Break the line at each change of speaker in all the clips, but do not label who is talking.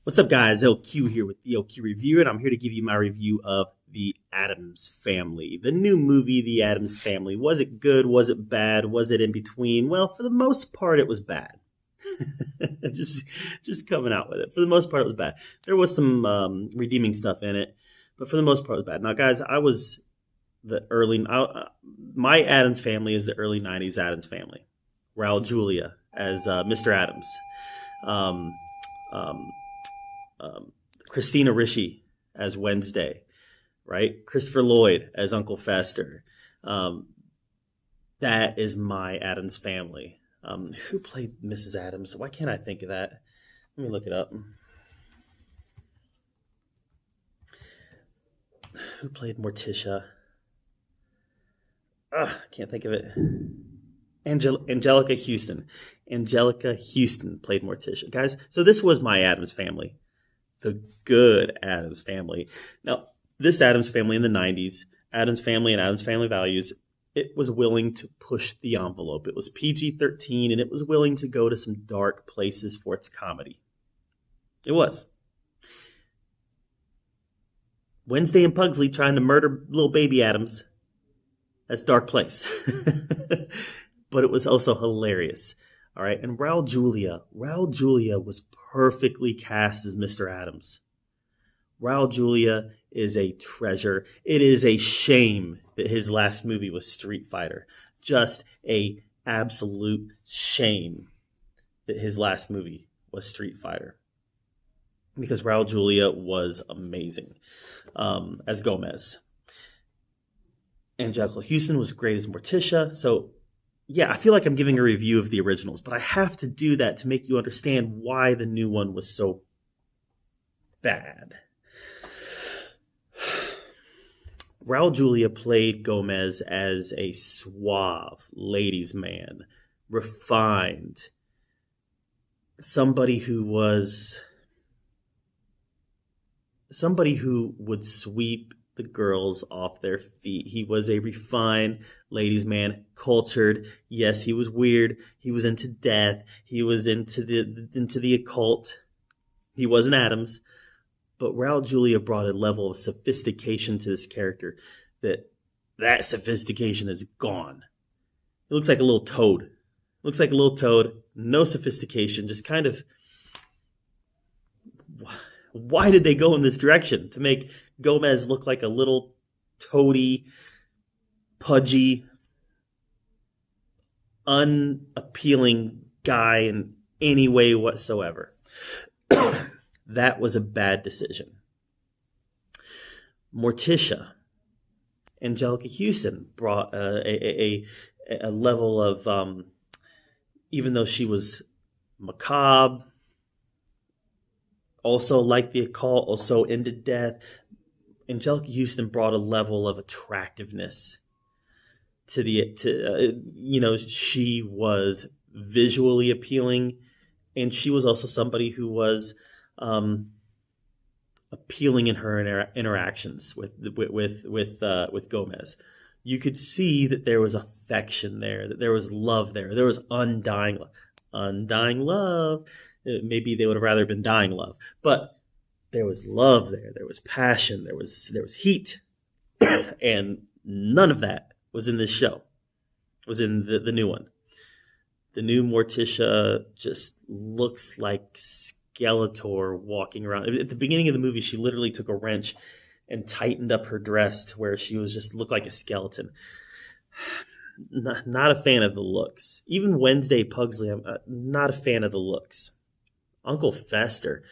What's up, guys? LQ here with the LQ Review, and I'm here to give you my review of The Addams Family. The new movie, The Addams Family. Was it good? Was it bad? Was it in between? Well, for the most part, it was bad. just coming out with it. For the most part, it was bad. There was some redeeming stuff in it, but for the most part, it was bad. Now, guys, I was the early. My Addams Family is the early '90s Addams Family. Raul Julia as Mr. Addams. Um, um, Christina Ricci as Wednesday, right? Christopher Lloyd as Uncle Fester. Um, that is my Addams Family. Who played Mrs. Addams? Why can't I think of that? Let me look it up. Who played Morticia? I can't think of it. Angelica Houston. Angelica Houston played Morticia. Guys, so this was my Addams Family. The good Addams Family. Now, this Addams Family in the 90s, Addams Family and Addams Family Values, it was willing to push the envelope. It was PG-13, and it was willing to go to some dark places for its comedy. It was. Wednesday and Pugsley trying to murder little baby Addams. That's dark place. But it was also hilarious. All right. And Raul Julia was perfectly cast as Mr. Addams. Raul Julia is a treasure. It is a shame that his last movie was Street Fighter. Just a absolute shame that his last movie was Street Fighter. Because Raul Julia was amazing as Gomez. Angelica Houston was great as Morticia. So yeah, I feel like I'm giving a review of the originals, but I have to do that to make you understand why the new one was so bad. Raul Julia played Gomez as a suave ladies' man, refined, somebody who would sweep the girls off their feet. He was a refined ladies' man, cultured. Yes, he was weird. He was into death. He was into the occult. He wasn't Addams, but Raul Julia brought a level of sophistication to this character that sophistication is gone. It looks like a little toad. No sophistication, just kind of. Why did they go in this direction? To make Gomez look like a little toady, pudgy, unappealing guy in any way whatsoever. That was a bad decision. Morticia, Angelica Houston brought a level of, even though she was macabre, also like the occult, also into death, Angelica Houston brought a level of attractiveness she was visually appealing, and she was also somebody who was appealing in her interactions with Gomez. You could see that there was affection there, that there was love there was undying love. Maybe they would have rather been dying love, but there was love there. There was passion. There was heat, and none of that was in this show. It was in the new one. The new Morticia just looks like Skeletor walking around. At the beginning of the movie, she literally took a wrench and tightened up her dress to where she was just looked like a skeleton. Not a fan of the looks. Even Wednesday Pugsley, I'm not a fan of the looks. Uncle Fester.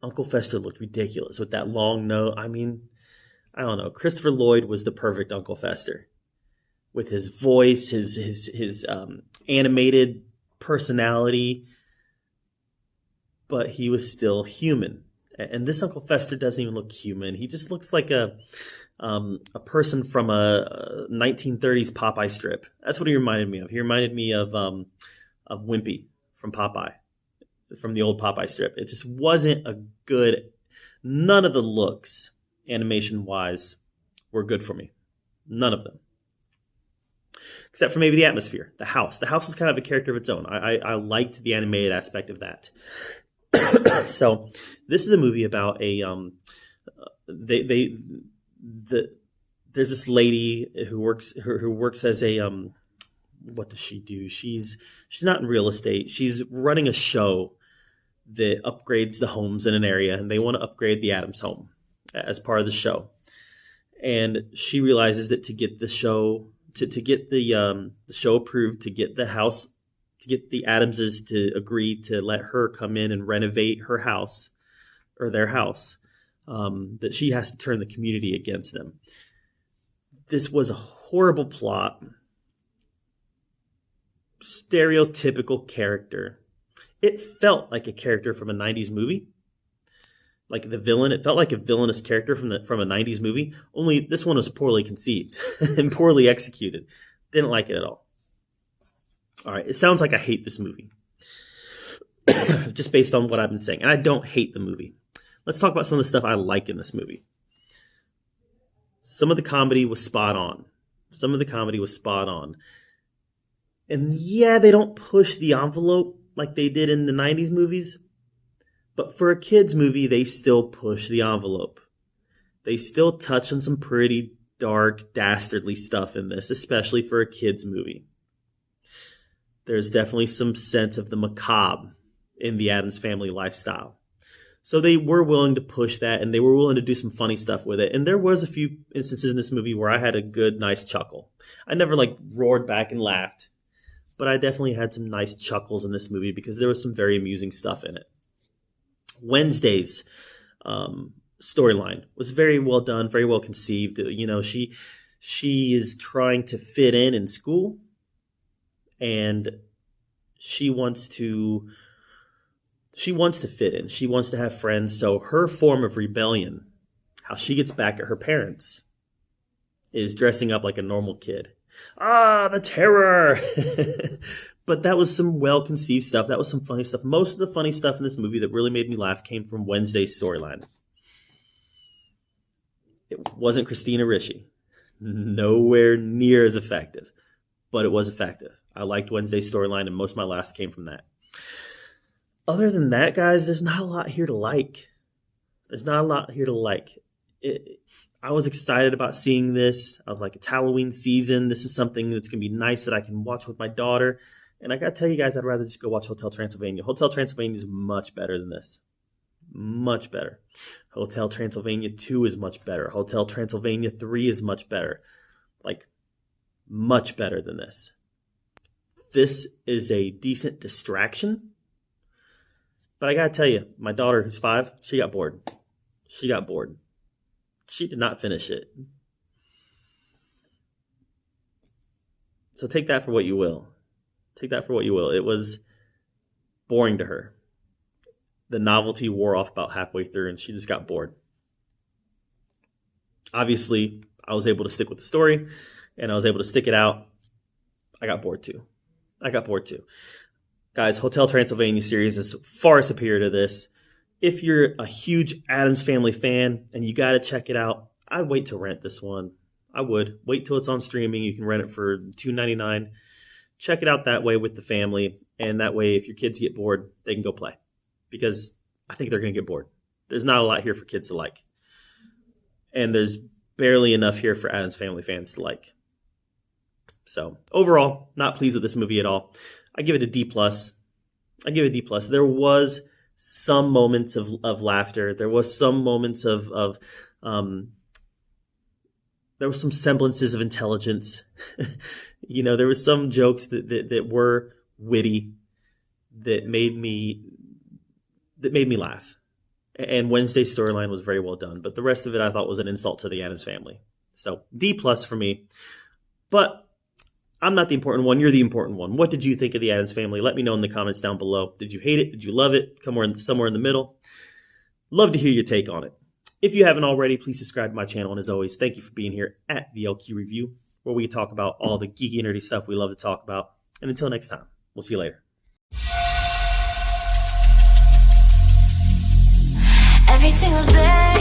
Uncle Fester looked ridiculous with that long nose. I mean, I don't know. Christopher Lloyd was the perfect Uncle Fester, with his voice, his animated personality, but he was still human. And this Uncle Fester doesn't even look human. He just looks like a person from a 1930s Popeye strip. That's what he reminded me of. He reminded me of Wimpy from Popeye, from the old Popeye strip. It just wasn't a good. None of the looks, animation wise, were good for me. None of them. except for maybe the atmosphere, the house. The house was kind of a character of its own. I liked the animated aspect of that. So this is a movie about there's this lady who works as a what does she do? She's not in real estate. She's running a show that upgrades the homes in an area, and they want to upgrade the Addams home as part of the show. And she realizes that to get the show to get the show approved, to get the house, to get the Addamses to agree to let her come in and renovate her house or their house, that she has to turn the community against them. This was a horrible plot. Stereotypical character. It felt like a character from a 90s movie. Like the villain, it felt like a villainous character from a 90s movie, only this one was poorly conceived and poorly executed. Didn't like it at all. All right, it sounds like I hate this movie. Just based on what I've been saying. And I don't hate the movie. Let's talk about some of the stuff I like in this movie. Some of the comedy was spot on. And yeah, they don't push the envelope like they did in the 90s movies. But for a kid's movie, they still push the envelope. They still touch on some pretty dark, dastardly stuff in this, especially for a kid's movie. There's definitely some sense of the macabre in the Addams Family lifestyle. So they were willing to push that, and they were willing to do some funny stuff with it. And there was a few instances in this movie where I had a good, nice chuckle. I never roared back and laughed, but I definitely had some nice chuckles in this movie because there was some very amusing stuff in it. Wednesday's storyline was very well done, very well conceived. You know, she is trying to fit in school, and she wants to fit in. She wants to have friends. So her form of rebellion, how she gets back at her parents, is dressing up like a normal kid. Ah, the terror! But that was some well-conceived stuff. That was some funny stuff. Most of the funny stuff in this movie that really made me laugh came from Wednesday's storyline. It wasn't Christina Ricci. Nowhere near as effective. But it was effective. I liked Wednesday's storyline, and most of my laughs came from that. Other than that, guys, there's not a lot here to like. I was excited about seeing this. I was like, it's Halloween season. This is something that's going to be nice that I can watch with my daughter. And I got to tell you guys, I'd rather just go watch Hotel Transylvania. Hotel Transylvania is much better than this. Much better. Hotel Transylvania 2 is much better. Hotel Transylvania 3 is much better. Much better than this. This is a decent distraction. But I got to tell you, my daughter, who's 5, she got bored. She did not finish it. So take that for what you will. It was boring to her. The novelty wore off about halfway through, and she just got bored. Obviously, I was able to stick with the story, and I was able to stick it out. I got bored too. Guys, Hotel Transylvania series is far superior to this. If you're a huge Addams Family fan and you got to check it out, I'd wait to rent this one. I would. Wait till it's on streaming. You can rent it for $2.99. Check it out that way with the family. And that way, if your kids get bored, they can go play. Because I think they're going to get bored. There's not a lot here for kids to like. And there's barely enough here for Addams Family fans to like. So, overall, not pleased with this movie at all. I give it a D+. There was some moments of laughter. There was some moments there was some semblances of intelligence. There was some jokes that were witty that made me laugh. And Wednesday's storyline was very well done, but the rest of it I thought was an insult to the Addams Family. So D+ for me. But I'm not the important one. You're the important one. What did you think of the Addams Family? Let me know in the comments down below. Did you hate it? Did you love it? Somewhere in the middle. Love to hear your take on it. If you haven't already, please subscribe to my channel. And as always, thank you for being here at the LQ Review, where we talk about all the geeky, nerdy stuff we love to talk about. And until next time, we'll see you later.
Every single day